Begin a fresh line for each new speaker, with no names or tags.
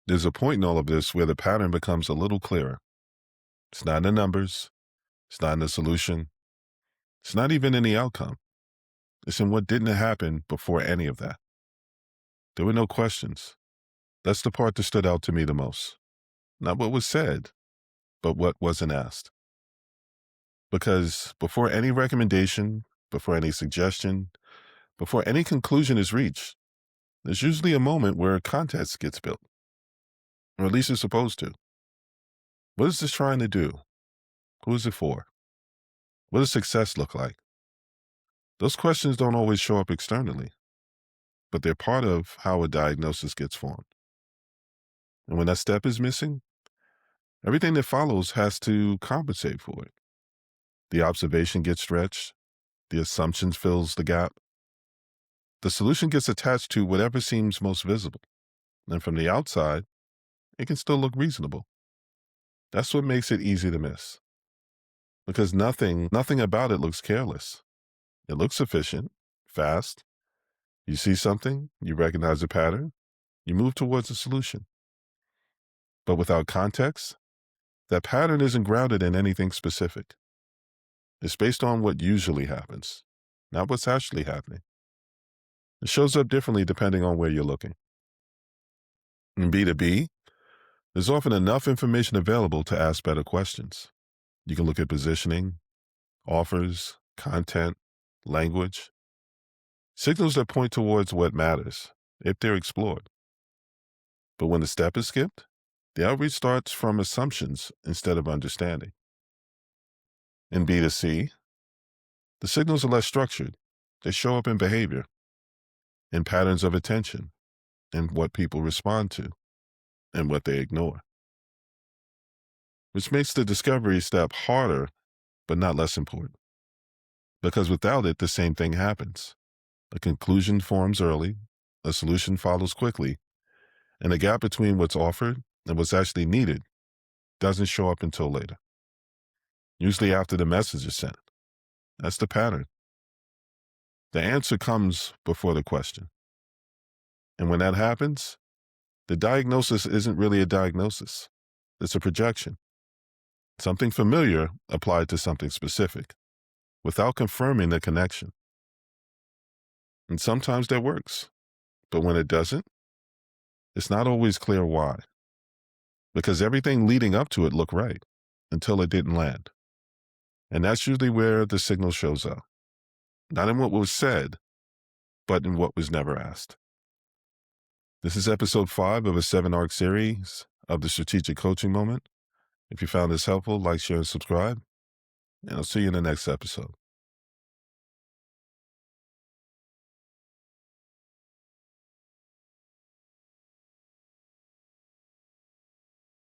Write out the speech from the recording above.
There's a point in all of this where the pattern becomes a little clearer. It's not in the numbers. It's not in the solution. It's not even in the outcome. It's in what didn't happen before any of that. There were no questions. That's the part that stood out to me the most. Not what was said, but what wasn't asked. Because before any recommendation, before any suggestion, before any conclusion is reached, there's usually a moment where context gets built, or at least it's supposed to. What is this trying to do? Who is it for? What does success look like? Those questions don't always show up externally, but they're part of how a diagnosis gets formed. And when that step is missing, everything that follows has to compensate for it. The observation gets stretched, the assumptions fills the gap. The solution gets attached to whatever seems most visible. And from the outside, it can still look reasonable. That's what makes it easy to miss. Because nothing about it looks careless. It looks efficient, fast. You see something, you recognize a pattern, you move towards a solution. But without context, that pattern isn't grounded in anything specific. It's based on what usually happens, not what's actually happening. It shows up differently depending on where you're looking. In B2B, there's often enough information available to ask better questions. You can look at positioning, offers, content, language, signals that point towards what matters, if they're explored. But when the step is skipped, the outreach starts from assumptions instead of understanding. In B2C, the signals are less structured. They show up in behavior, in patterns of attention, in what people respond to, and what they ignore. Which makes the discovery step harder, but not less important. Because without it, the same thing happens. A conclusion forms early, a solution follows quickly, and the gap between what's offered and what's actually needed doesn't show up until later. Usually after the message is sent. That's the pattern. The answer comes before the question. And when that happens, the diagnosis isn't really a diagnosis. It's a projection. Something familiar applied to something specific, without confirming the connection. And sometimes that works, but when it doesn't, it's not always clear why. Because everything leading up to it looked right until it didn't land. And that's usually where the signal shows up. Not in what was said, but in what was never asked. This is episode 5 of a 7-arc series of the Strategic Coaching Moment. If you found this helpful, like, share, and subscribe. And I'll see you in the next episode.